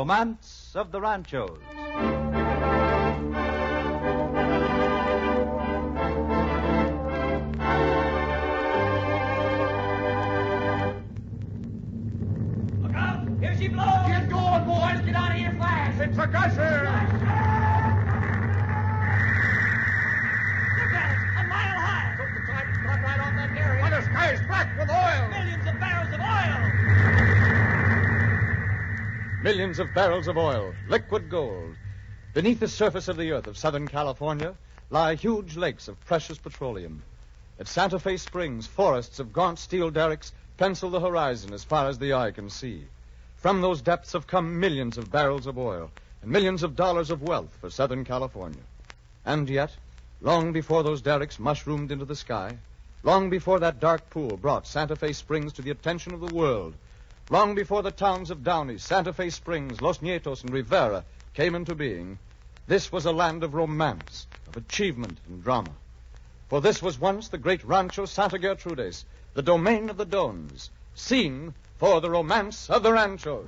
Romance of the Ranchos. Look out! Here she blows! Get going, boys! Get out of here fast! It's a gusher! Look at it! A mile high! Took the time to cut right off that area. Why, the sky's black with oil! Millions of barrels of oil! Millions of barrels of oil, liquid gold. Beneath the surface of the earth of Southern California lie huge lakes of precious petroleum. At Santa Fe Springs, forests of gaunt steel derricks pencil the horizon as far as the eye can see. From those depths have come millions of barrels of oil and millions of dollars of wealth for Southern California. And yet, long before those derricks mushroomed into the sky, long before that dark pool brought Santa Fe Springs to the attention of the world, long before the towns of Downey, Santa Fe Springs, Los Nietos, and Rivera came into being, this was a land of romance, of achievement and drama. For this was once the great Rancho Santa Gertrudes, the domain of the Dones, scene for the romance of the Ranchos.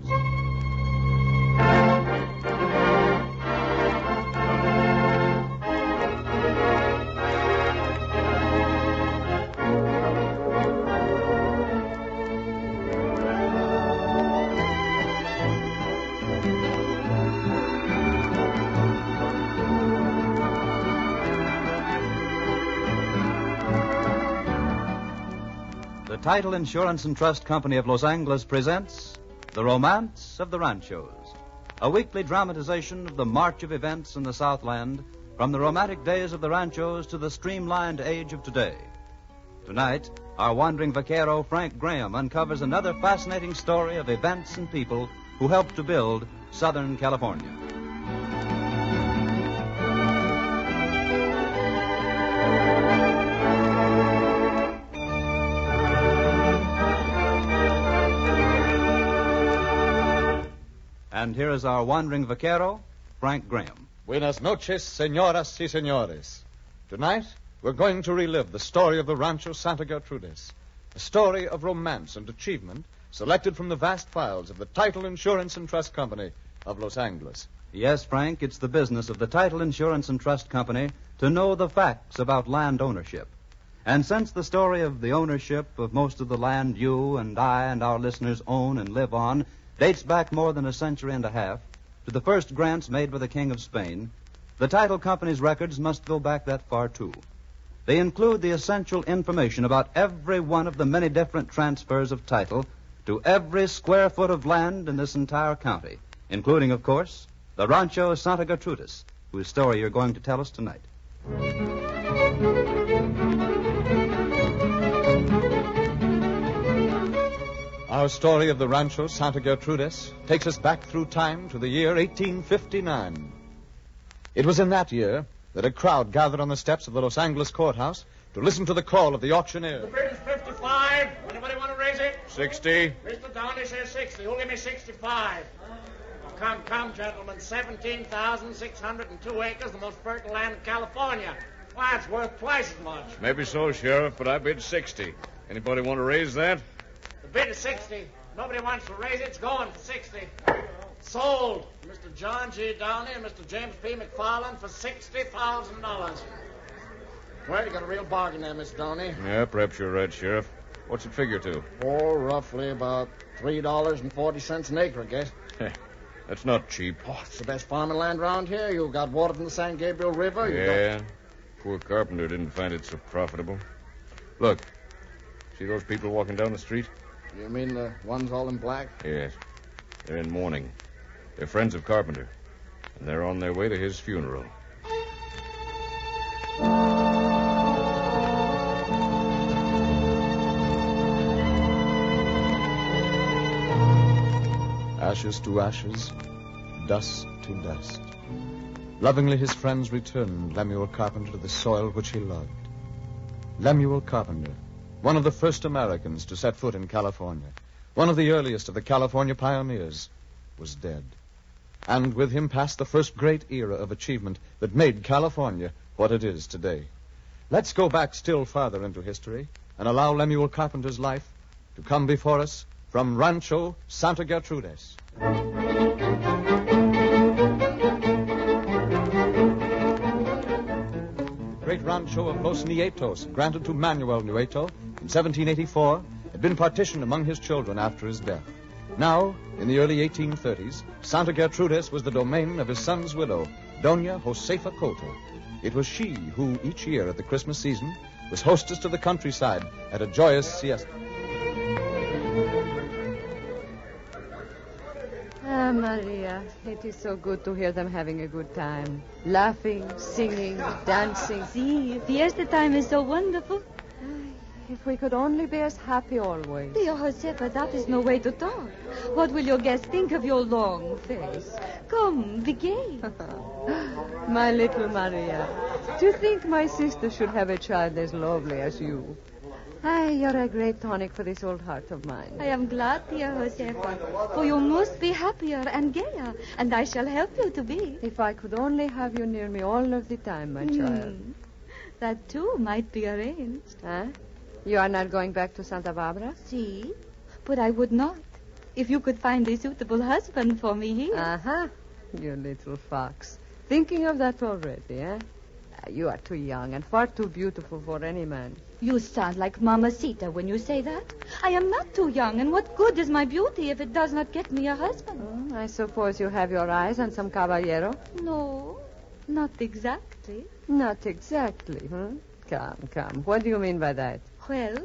The Title Insurance and Trust Company of Los Angeles presents The Romance of the Ranchos, a weekly dramatization of the march of events in the Southland from the romantic days of the Ranchos to the streamlined age of today. Tonight, our wandering vaquero Frank Graham uncovers another fascinating story of events and people who helped to build Southern California. And here is our wandering vaquero, Frank Graham. Buenas noches, señoras y señores. Tonight, we're going to relive the story of the Rancho Santa Gertrudes, a story of romance and achievement selected from the vast files of the Title Insurance and Trust Company of Los Angeles. Yes, Frank, it's the business of the Title Insurance and Trust Company to know the facts about land ownership. And since the story of the ownership of most of the land you and I and our listeners own and live on dates back more than a century and a half to the first grants made by the King of Spain, the title company's records must go back that far, too. They include the essential information about every one of the many different transfers of title to every square foot of land in this entire county, including, of course, the Rancho Santa Gertrudes, whose story you're going to tell us tonight. Our story of the Rancho Santa Gertrudes takes us back through time to the year 1859. It was in that year that a crowd gathered on the steps of the Los Angeles courthouse to listen to the call of the auctioneer. The bid is 55. Anybody want to raise it? 60. Mr. Downey says 60. Who'll give me 65? Oh, come, gentlemen. 17,602 acres, the most fertile land in California. Why, it's worth twice as much. Maybe so, Sheriff, but I bid 60. Anybody want to raise that? The bid is 60. Nobody wants to raise it. It's going for 60. Sold. Mr. John G. Downey and Mr. James P. McFarland for $60,000. Well, you got a real bargain there, Miss Downey. Yeah, perhaps you're right, Sheriff. What's it figure to? Oh, roughly about $3.40 an acre, I guess. That's not cheap. Oh, it's the best farming land around here. You got water from the San Gabriel River. Yeah. Poor carpenter didn't find it so profitable. Look. See those people walking down the street? You mean the ones all in black? Yes. They're in mourning. They're friends of Carpenter. And they're on their way to his funeral. Ashes to ashes, dust to dust. Lovingly his friends returned Lemuel Carpenter to the soil which he loved. Lemuel Carpenter, one of the first Americans to set foot in California, one of the earliest of the California pioneers, was dead. And with him passed the first great era of achievement that made California what it is today. Let's go back still farther into history and allow Lemuel Carpenter's life to come before us from Rancho Santa Gertrudes. great rancho of Los Nietos, granted to Manuel Nieto in 1784, had been partitioned among his children after his death. Now, in the early 1830s, Santa Gertrudes was the domain of his son's widow, Doña Josefa Coto. It was she who, each year at the Christmas season, was hostess to the countryside at a joyous siesta. Ah, Maria, it is so good to hear them having a good time. Laughing, singing, dancing. See, fiesta time is so wonderful. If we could only be as happy always. Dear Josefa, that is no way to talk. What will your guests think of your long face? Come, be gay. My little Maria, to think my sister should have a child as lovely as you. You're a great tonic for this old heart of mine. I am glad, dear Josefa, for you must be happier and gayer, and I shall help you to be. If I could only have you near me all of the time, my child. That, too, might be arranged. Huh? You are not going back to Santa Barbara? See? But I would not, if you could find a suitable husband for me here. Uh-huh. You little fox. Thinking of that already, eh? You are too young and far too beautiful for any man. You sound like Mamacita when you say that. I am not too young, and what good is my beauty if it does not get me a husband? I suppose you have your eyes on some caballero? No, not exactly. Not exactly, huh? Come. What do you mean by that? Well,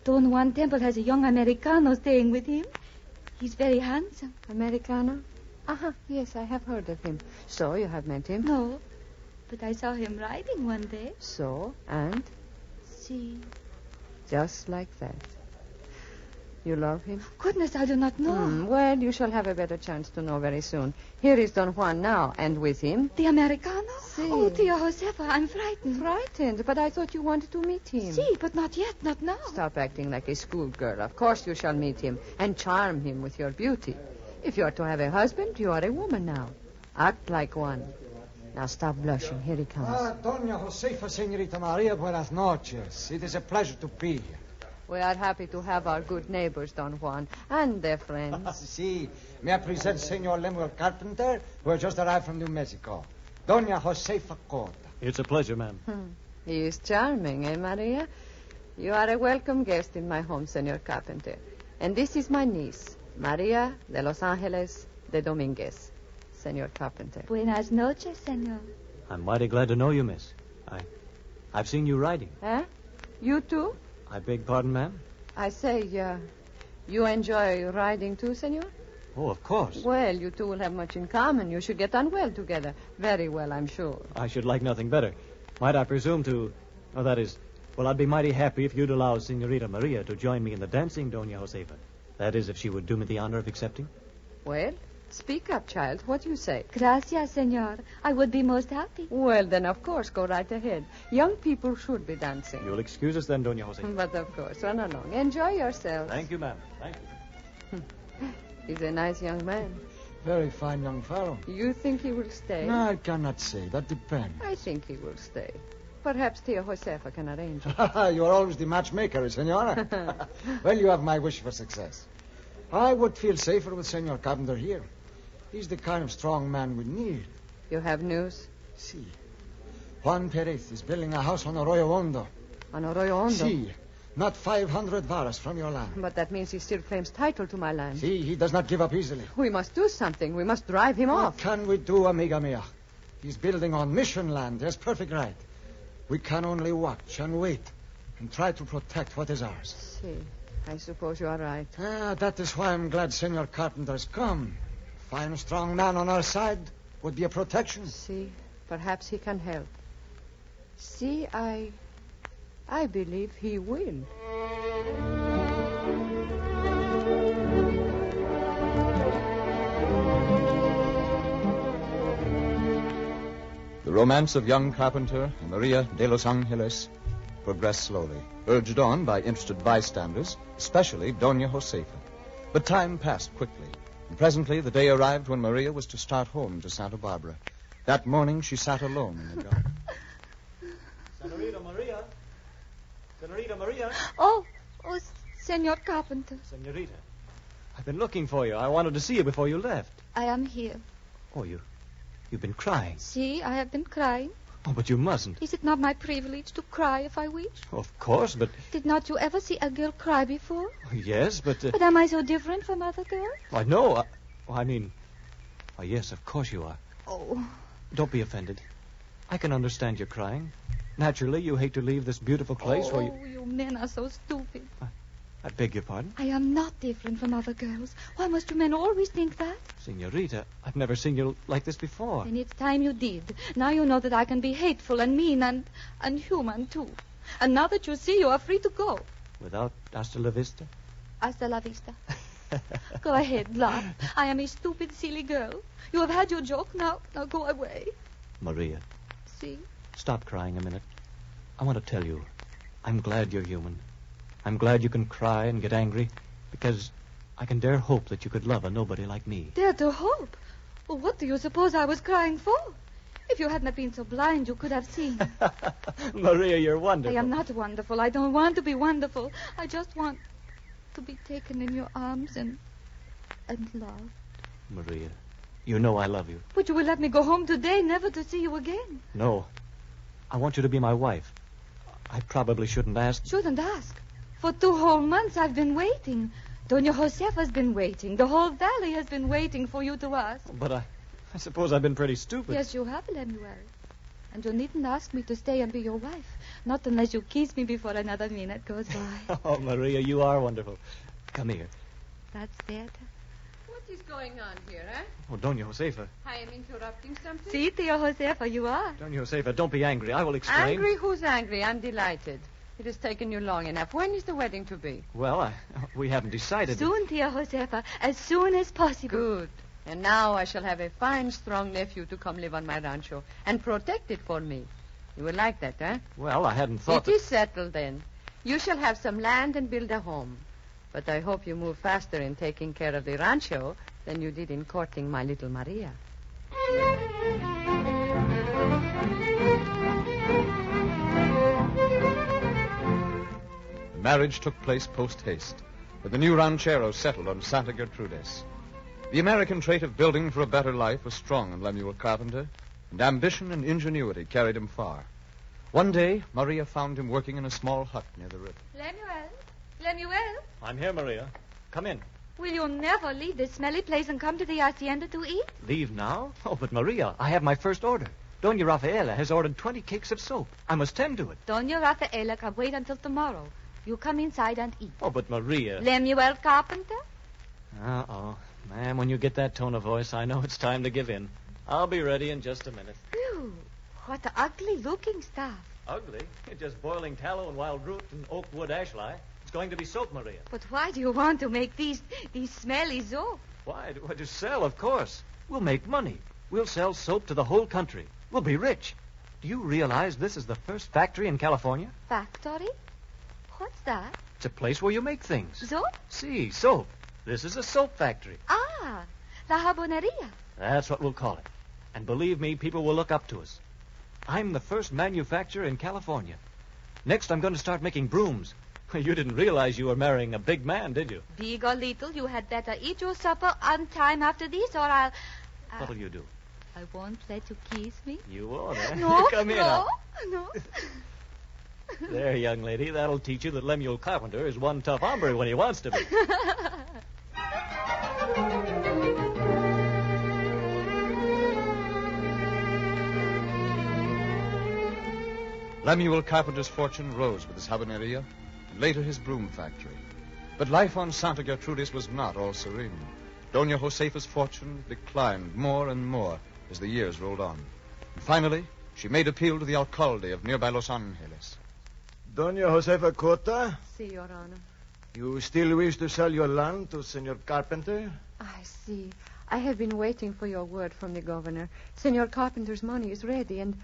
Don Juan Temple has a young Americano staying with him. He's very handsome. Americano? Yes, I have heard of him. So, you have met him? No, but I saw him riding one day. So, and? See. Just like that. You love him? Goodness, I do not know. Well, you shall have a better chance to know very soon. Here is Don Juan now, and with him... The Americano? Si. Oh, dear Josefa, I'm frightened. Frightened? But I thought you wanted to meet him. Si, but not yet, not now. Stop acting like a schoolgirl. Of course you shall meet him and charm him with your beauty. If you are to have a husband, you are a woman now. Act like one. Now stop blushing. Here he comes. Doña Josefa, Señorita Maria, buenas noches. It is a pleasure to be here. We are happy to have our good neighbors, Don Juan, and their friends. Si. May I present Senor Lemuel Carpenter, who has just arrived from New Mexico. Doña Josefa Cota. It's a pleasure, ma'am. He is charming, eh, Maria? You are a welcome guest in my home, Senor Carpenter. And this is my niece, Maria de Los Angeles de Dominguez. Senor Carpenter. Buenas noches, senor. I'm mighty glad to know you, miss. I've seen you riding. Eh? You too? I beg pardon, ma'am? I say, you enjoy riding too, senor? Oh, of course. Well, you two will have much in common. You should get on well together. Very well, I'm sure. I should like nothing better. Might I presume to... Oh, that is... Well, I'd be mighty happy if you'd allow Senorita Maria to join me in the dancing, Doña Josefa. That is, if she would do me the honor of accepting. Well, speak up, child. What do you say? Gracias, senor. I would be most happy. Well, then, of course, go right ahead. Young people should be dancing. You'll excuse us then, Doña Josefa. But, of course, run along. Enjoy yourself. Thank you, ma'am. Thank you. He's a nice young man. Very fine young fellow. You think he will stay? No, I cannot say. That depends. I think he will stay. Perhaps Tia Josefa can arrange it. You are always the matchmaker, senora. Well, you have my wish for success. I would feel safer with Senor Carpenter here. He's the kind of strong man we need. You have news? Si. Juan Perez is building a house on Arroyo Hondo. On Arroyo Hondo? Si. Not 500 varas from your land. But that means he still claims title to my land. Si, he does not give up easily. We must do something. We must drive him off. What can we do, amiga mia? He's building on mission land. He has perfect right. We can only watch and wait and try to protect what is ours. Si. I suppose you are right. That is why I'm glad Senor Carpenter's come. Fine, strong man on our side would be a protection. See, perhaps he can help. See, I believe he will. The romance of young Carpenter and Maria de Los Angeles progressed slowly, urged on by interested bystanders, especially Doña Josefa. But time passed quickly, and presently the day arrived when Maria was to start home to Santa Barbara. That morning she sat alone in the garden. Senorita Maria? Senorita Maria? Oh, Senor Carpenter. Senorita, I've been looking for you. I wanted to see you before you left. I am here. Oh, you've been crying. See, I have been crying. Oh, but you mustn't. Is it not my privilege to cry if I wish? Of course, but... Did not you ever see a girl cry before? Yes, but... But am I so different from other girls? I know. I mean... Oh, yes, of course you are. Oh. Don't be offended. I can understand your crying. Naturally, you hate to leave this beautiful place where you... Oh, you men are so stupid. I beg your pardon? I am not different from other girls. Why must you men always think that? Senorita, I've never seen you like this before. Then it's time you did. Now you know that I can be hateful and mean and human, too. And now that you see, you are free to go. Without hasta la vista? Hasta la vista. Go ahead, laugh. I am a stupid, silly girl. You have had your joke. Now go away. Maria. See? Stop crying a minute. I want to tell you, I'm glad you're human. I'm glad you can cry and get angry, because I can dare hope that you could love a nobody like me. Dare to hope? Well, what do you suppose I was crying for? If you hadn't been so blind, you could have seen. Maria, you're wonderful. I am not wonderful. I don't want to be wonderful. I just want to be taken in your arms and loved. Maria, you know I love you. But you will let me go home today, never to see you again. No. I want you to be my wife. I probably shouldn't ask. Shouldn't ask. For 2 whole months I've been waiting. Doña Josefa's been waiting. The whole valley has been waiting for you to ask. But I suppose I've been pretty stupid. Yes, you have, Lemuel. And you needn't ask me to stay and be your wife. Not unless you kiss me before another minute goes by. Oh, Maria, you are wonderful. Come here. That's better. What is going on here, eh? Oh, Doña Josefa. I am interrupting something? See, Tia Josefa, you are. Doña Josefa, don't be angry. I will explain. Angry? Who's angry? I'm delighted. It has taken you long enough. When is the wedding to be? Well, we haven't decided. Soon, Tia Josefa. As soon as possible. Good. And now I shall have a fine, strong nephew to come live on my rancho and protect it for me. You will like that, eh? Well, I hadn't thought It is settled, then. You shall have some land and build a home. But I hope you move faster in taking care of the rancho than you did in courting my little Maria. The marriage took place post-haste, with the new ranchero settled on Santa Gertrudes. The American trait of building for a better life was strong in Lemuel Carpenter, and ambition and ingenuity carried him far. One day, Maria found him working in a small hut near the river. Lemuel? I'm here, Maria. Come in. Will you never leave this smelly place and come to the hacienda to eat? Leave now? Oh, but Maria, I have my first order. Doña Rafaela has ordered 20 cakes of soap. I must tend to it. Doña Rafaela can wait until tomorrow. You come inside and eat. Oh, but Maria... Lemuel Carpenter? Uh-oh. Ma'am, when you get that tone of voice, I know it's time to give in. I'll be ready in just a minute. Phew, what ugly-looking stuff. Ugly? Just boiling tallow and wild root and oak wood ashlie. It's going to be soap, Maria. But why do you want to make these smelly soap? Why? To sell, of course. We'll make money. We'll sell soap to the whole country. We'll be rich. Do you realize this is the first factory in California? Factory? What's that? It's a place where you make things. Soap? See, soap. This is a soap factory. Ah, La Jaboneria. That's what we'll call it. And believe me, people will look up to us. I'm the first manufacturer in California. Next, I'm going to start making brooms. You didn't realize you were marrying a big man, did you? Big or little, you had better eat your supper on time after this, or I'll... What'll you do? I won't let you kiss me. You won't, eh? No, Come here now. No. There, young lady, that'll teach you that Lemuel Carpenter is one tough hombre when he wants to be. Lemuel Carpenter's fortune rose with his habaneria and later his broom factory. But life on Santa Gertrudes was not all serene. Doña Josefa's fortune declined more and more as the years rolled on. And finally, she made appeal to the alcalde of nearby Los Angeles. Doña Josefa Cota, See, Your Honor. you still wish to sell your land to Senor Carpenter? I see. I have been waiting for your word from the governor. Senor Carpenter's money is ready, and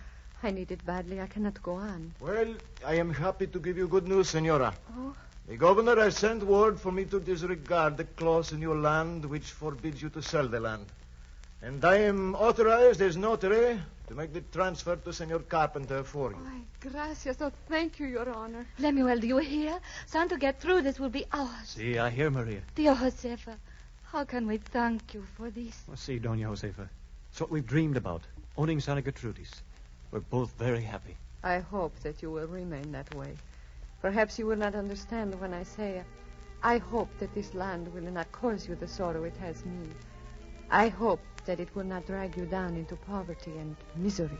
I need it badly. I cannot go on. Well, I am happy to give you good news, Senora. Oh? The governor has sent word for me to disregard the clause in your land which forbids you to sell the land. And I am authorized as notary to make the transfer to Senor Carpenter for you. Ay, gracias. Oh, thank you, Your Honor. Lemuel, do you hear? Santa Gertrudes will be ours. See, I hear, Maria. Dear Josefa, how can we thank you for this? Well, see, Doña Josefa, it's what we've dreamed about, owning Santa Gertrudes. We're both very happy. I hope that you will remain that way. Perhaps you will not understand when I say, I hope that this land will not cause you the sorrow it has me. I hope that it will not drag you down into poverty and misery.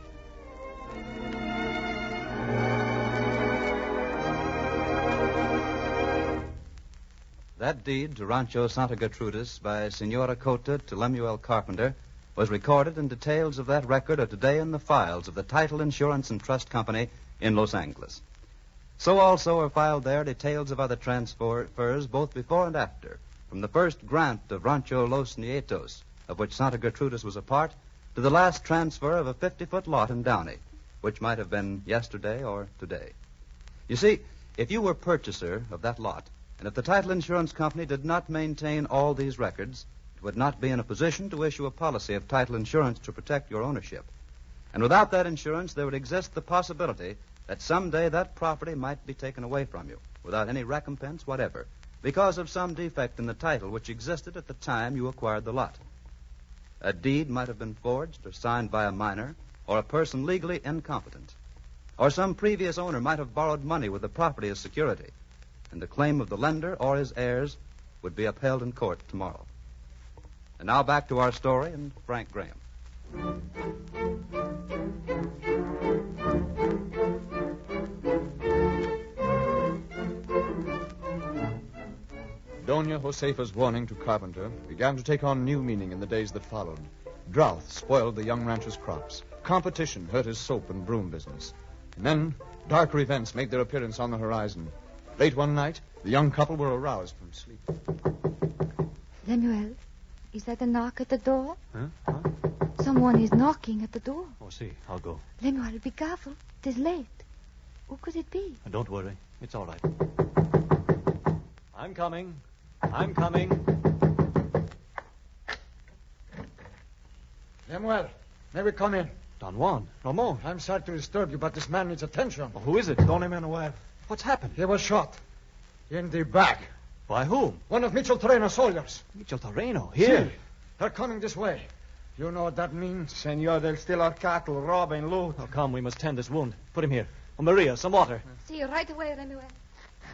That deed to Rancho Santa Gertrudes by Senora Cota to Lemuel Carpenter was recorded, and details of that record are today in the files of the Title Insurance and Trust Company in Los Angeles. So also are filed there details of other transfers both before and after, from the first grant of Rancho Los Nietos, of which Santa Gertrudes was a part, to the last transfer of a 50-foot lot in Downey, which might have been yesterday or today. You see, if you were purchaser of that lot, and if the Title Insurance Company did not maintain all these records, it would not be in a position to issue a policy of title insurance to protect your ownership. And without that insurance, there would exist the possibility that someday that property might be taken away from you, without any recompense whatever, because of some defect in the title which existed at the time you acquired the lot. A deed might have been forged or signed by a minor, or a person legally incompetent. Or some previous owner might have borrowed money with the property as security, and the claim of the lender or his heirs would be upheld in court tomorrow. And now back to our story and Frank Graham. Doña Josefa's warning to Carpenter began to take on new meaning in the days that followed. Drought spoiled the young rancher's crops. Competition hurt his soap and broom business. And then darker events made their appearance on the horizon. Late one night, the young couple were aroused from sleep. Lemuel, is that a knock at the door? Huh? Someone is knocking at the door. Oh, see, I'll go. Lemuel, be careful. It is late. Who could it be? Don't worry. It's all right. I'm coming. I'm coming. Lemuel, may we come in? Don Juan, Ramon. I'm sorry to disturb you, but this man needs attention. Oh, who is it? Don Emanuel. What's happened? He was shot. In the back. By whom? One of Mitchell Terreno's soldiers. Mitchell Terreno. Here. See, they're coming this way. You know what that means? Senor, they'll steal our cattle, rob and loot. Oh, come, we must tend this wound. Put him here. Oh, Maria, some water. See you right away, Lemuel.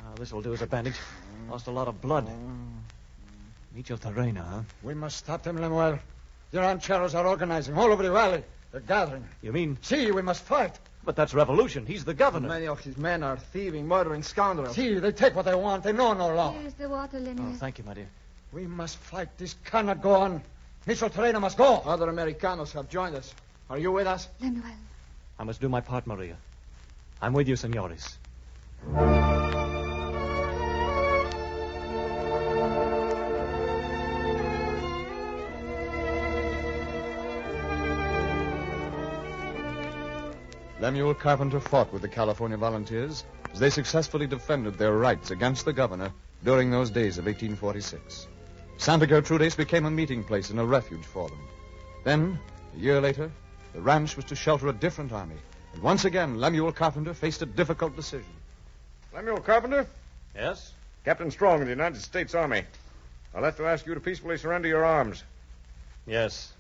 Oh, this will do as a bandage. Lost a lot of blood. Mitchell Terreno, huh? We must stop them, Lemuel. The rancheros are organizing all over the valley. They're gathering. You mean? See, we must fight. But that's revolution. He's the governor. Many of his men are thieving, murdering scoundrels. See, they take what they want. They know no law. Here's the water, Lemuel. Oh, thank you, my dear. We must fight. This cannot go on. Mitchell Terreno must go. Other Americanos have joined us. Are you with us? Lemuel. I must do my part, Maria. I'm with you, senores. Lemuel Carpenter fought with the California Volunteers as they successfully defended their rights against the governor during those days of 1846. Santa Gertrudes became a meeting place and a refuge for them. Then, a year later, the ranch was to shelter a different army, and once again Lemuel Carpenter faced a difficult decision. Lemuel Carpenter? Yes? Captain Strong of the United States Army. I'll have to ask you to peacefully surrender your arms. Yes.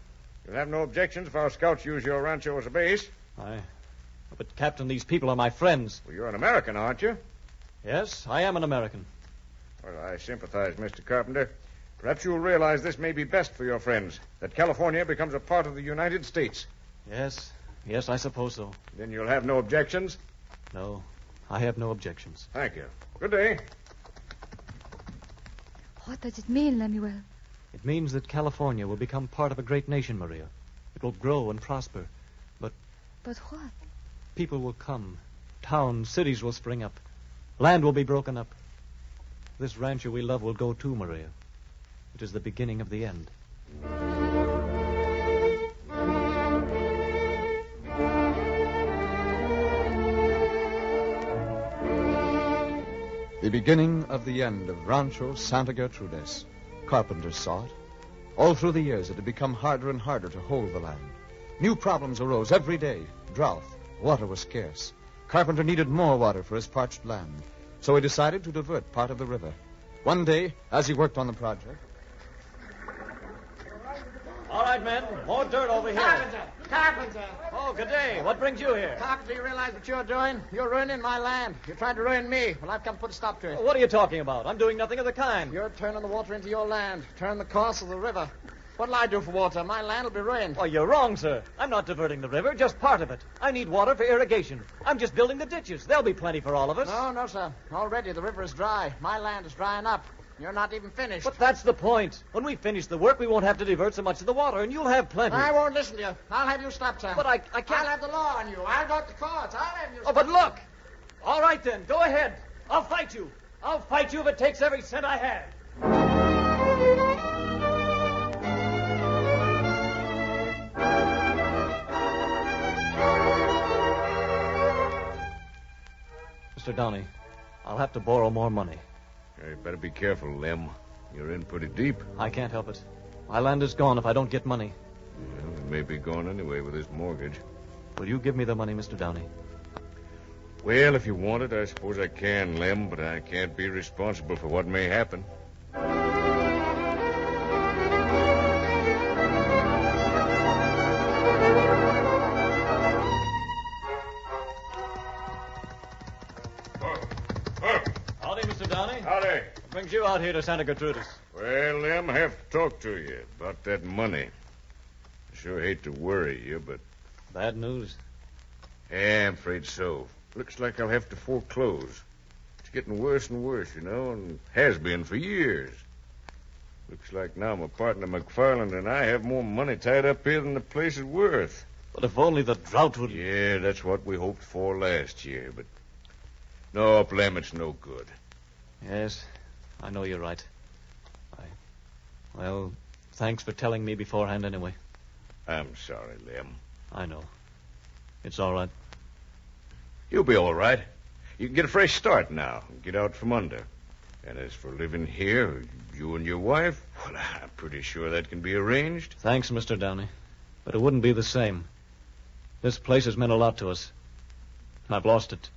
You'll have no objections if our scouts use your rancho as a base. But, Captain, these people are my friends. Well, you're an American, aren't you? Yes, I am an American. Well, I sympathize, Mr. Carpenter. Perhaps you'll realize this may be best for your friends, that California becomes a part of the United States. Yes, I suppose so. Then you'll have no objections? No, I have no objections. Thank you. Good day. What does it mean, Lemuel? It means that California will become part of a great nation, Maria. It will grow and prosper. But what? People will come. Towns, cities will spring up. Land will be broken up. This rancho we love will go too, Maria. It is the beginning of the end. The beginning of the end of Rancho Santa Gertrudes. Carpenters saw it. All through the years, it had become harder and harder to hold the land. New problems arose every day. Drought. Water was scarce. Carpenter needed more water for his parched land, so he decided to divert part of the river. One day, as he worked on the project... All right, men. More dirt over here. Carpenter! Oh, good day. What brings you here? Carpenter, you realize what you're doing? You're ruining my land. You're trying to ruin me. Well, I've come to put a stop to it. What are you talking about? I'm doing nothing of the kind. You're turning the water into your land. Turn the course of the river. What'll I do for water? My land will be ruined. Oh, you're wrong, sir. I'm not diverting the river, just part of it. I need water for irrigation. I'm just building the ditches. There'll be plenty for all of us. No, sir. Already the river is dry. My land is drying up. You're not even finished. But that's the point. When we finish the work, we won't have to divert so much of the water, and you'll have plenty. I won't listen to you. I'll have you stopped, sir. But I can't... I'll have the law on you. I'll go to the courts. I'll have you Oh, but look! All right, then. Go ahead. I'll fight you. I'll fight you if it takes every cent I have. Mr. Downey, I'll have to borrow more money. You better be careful, Lem. You're in pretty deep. I can't help it. My land is gone if I don't get money. Well, it may be gone anyway with this mortgage. Will you give me the money, Mr. Downey? Well, if you want it, I suppose I can, Lem, but I can't be responsible for what may happen. Howdy, Mr. Downey. Howdy. What brings you out here to Santa Gertrudes? Well, Lem, I have to talk to you about that money. I sure hate to worry you, but... Bad news. Yeah, I'm afraid so. Looks like I'll have to foreclose. It's getting worse and worse, you know, and has been for years. Looks like now my partner McFarland and I have more money tied up here than the place is worth. But if only the drought would... Yeah, that's what we hoped for last year, but... No, Lem, it's no good. Yes, I know you're right. Well, thanks for telling me beforehand anyway. I'm sorry, Lem. I know. It's all right. You'll be all right. You can get a fresh start now and get out from under. And as for living here, you and your wife, well, I'm pretty sure that can be arranged. Thanks, Mr. Downey. But it wouldn't be the same. This place has meant a lot to us. I've lost it.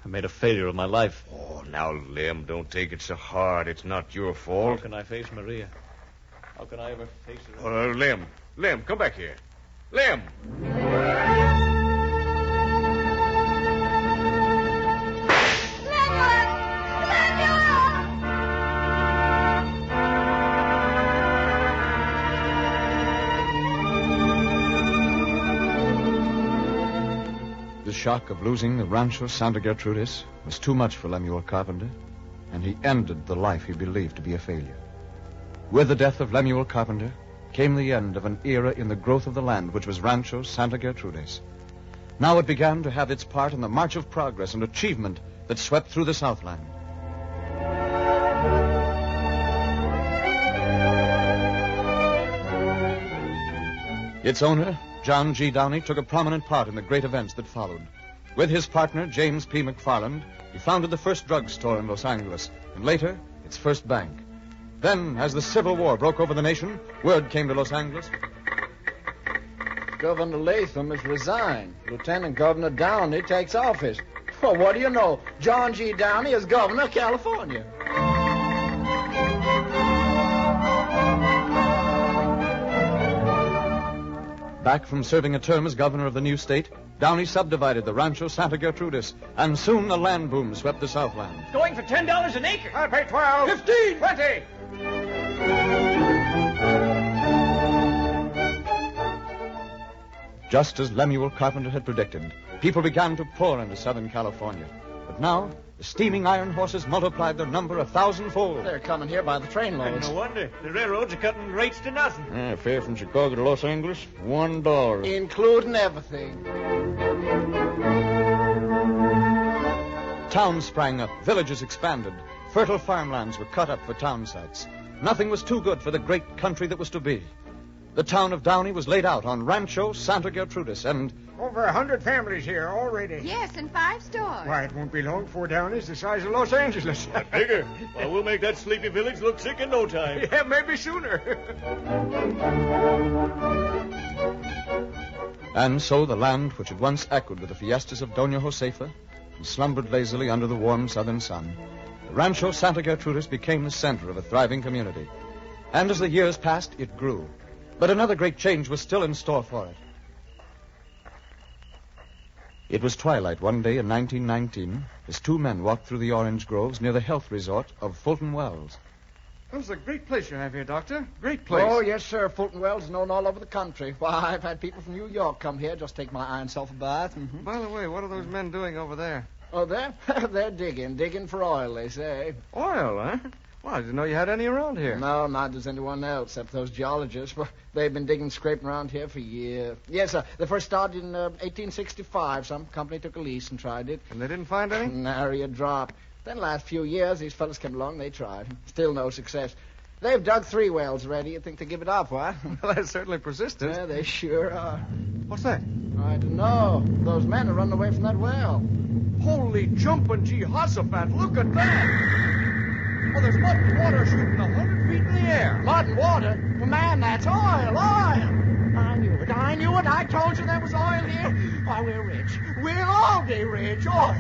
I made a failure of my life. Oh, now, Lem, don't take it so hard. It's not your fault. How can I face Maria? How can I ever face her? Lem, come back here. Lem! The shock of losing the Rancho Santa Gertrudes was too much for Lemuel Carpenter, and he ended the life he believed to be a failure. With the death of Lemuel Carpenter came the end of an era in the growth of the land which was Rancho Santa Gertrudes. Now it began to have its part in the march of progress and achievement that swept through the Southland. Its owner, John G. Downey, took a prominent part in the great events that followed. With his partner, James P. McFarland, he founded the first drugstore in Los Angeles, and later, its first bank. Then, as the Civil War broke over the nation, word came to Los Angeles. Governor Latham has resigned. Lieutenant Governor Downey takes office. Well, what do you know? John G. Downey is governor of California. Back from serving a term as governor of the new state, Downey subdivided the Rancho Santa Gertrudes, and soon the land boom swept the Southland. Going for $10 an acre. I pay 12. 15. 20. Just as Lemuel Carpenter had predicted, people began to pour into Southern California. But now, the steaming iron horses multiplied their number 1,000-fold. They're coming here by the trainloads. No wonder. The railroads are cutting rates to nothing. Fare from Chicago to Los Angeles, $1. Including everything. Towns sprang up, villages expanded, fertile farmlands were cut up for town sites. Nothing was too good for the great country that was to be. The town of Downey was laid out on Rancho Santa Gertrudes, and... Over 100 families here already. Yes, and 5 stores. Why, it won't be long before Downey's the size of Los Angeles. Bigger. Well, we'll make that sleepy village look sick in no time. Yeah, maybe sooner. And so the land, which had once echoed with the fiestas of Doña Josefa and slumbered lazily under the warm southern sun, the Rancho Santa Gertrudes became the center of a thriving community. And as the years passed, it grew. But another great change was still in store for it. It was twilight one day in 1919 as two men walked through the orange groves near the health resort of Fulton Wells. It's a great place you have here, Doctor. Great place. Oh, yes, sir. Fulton Wells is known all over the country. Why, I've had people from New York come here just take my iron sulfur bath. Mm-hmm. By the way, what are those men doing over there? Oh, they're digging for oil, they say. Oil, huh? Well, I didn't know you had any around here. No, not does anyone else, except those geologists. Well, they've been digging, scraping around here for years. Yes, sir. They first started in 1865. Some company took a lease and tried it. And they didn't find any? Nary a drop. Then last few years, these fellas came along, they tried. Still no success. They've dug 3 wells already. You'd think they give it up, what? Well, that's certainly persistent. Yeah, they sure are. What's that? I don't know. Those men are running away from that well. Holy jumping Jehoshaphat, look at that! Well, there's mud and water shooting 100 feet in the air. Mud and water? Well, man, that's oil. I knew it. I told you there was oil here. Why, we're rich. We'll all be rich. Oil.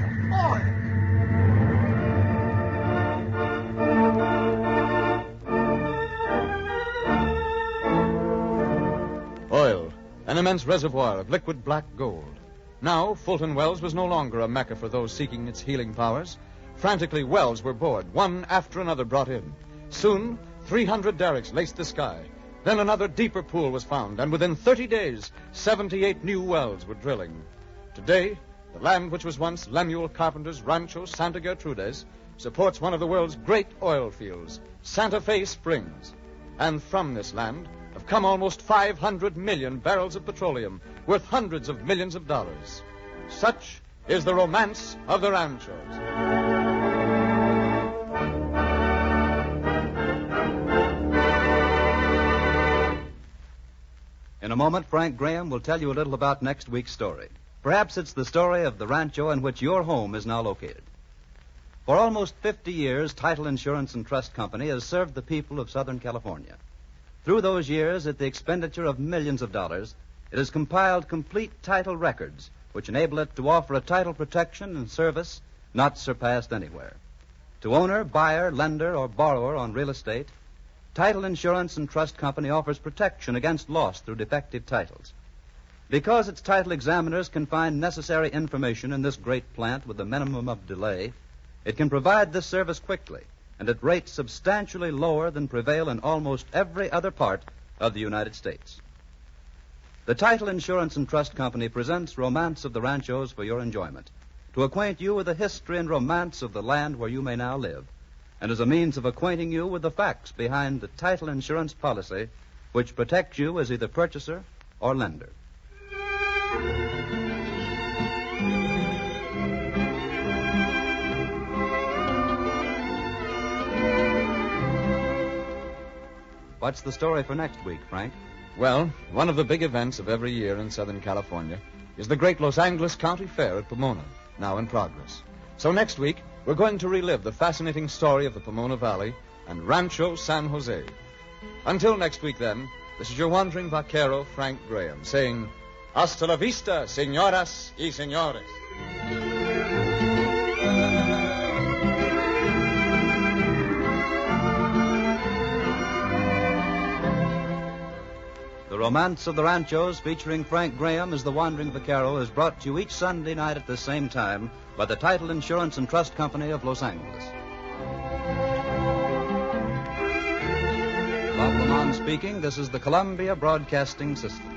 Oil, an immense reservoir of liquid black gold. Now, Fulton Wells was no longer a mecca for those seeking its healing powers. Frantically, wells were bored, one after another brought in. Soon, 300 derricks laced the sky. Then another deeper pool was found, and within 30 days, 78 new wells were drilling. Today, the land which was once Lemuel Carpenter's Rancho Santa Gertrudes supports one of the world's great oil fields, Santa Fe Springs. And from this land have come almost 500 million barrels of petroleum, worth hundreds of millions of dollars. Such is the romance of the Ranchos. In a moment, Frank Graham will tell you a little about next week's story. Perhaps it's the story of the Rancho in which your home is now located. For almost 50 years, Title Insurance and Trust Company has served the people of Southern California. Through those years, at the expenditure of millions of dollars, it has compiled complete title records which enable it to offer a title protection and service not surpassed anywhere. To owner, buyer, lender, or borrower on real estate, Title Insurance and Trust Company offers protection against loss through defective titles. Because its title examiners can find necessary information in this great plant with a minimum of delay, it can provide this service quickly and at rates substantially lower than prevail in almost every other part of the United States. The Title Insurance and Trust Company presents Romance of the Ranchos for your enjoyment, to acquaint you with the history and romance of the land where you may now live, and as a means of acquainting you with the facts behind the title insurance policy which protects you as either purchaser or lender. What's the story for next week, Frank? Well, one of the big events of every year in Southern California is the great Los Angeles County Fair at Pomona, now in progress. So next week, we're going to relive the fascinating story of the Pomona Valley and Rancho San Jose. Until next week, then, this is your wandering vaquero, Frank Graham, saying, Hasta la vista, señoras y señores. The Romance of the Ranchos, featuring Frank Graham as the Wandering Vaquero, is brought to you each Sunday night at the same time by the Title Insurance and Trust Company of Los Angeles. Bob Lamont speaking. This is the Columbia Broadcasting System.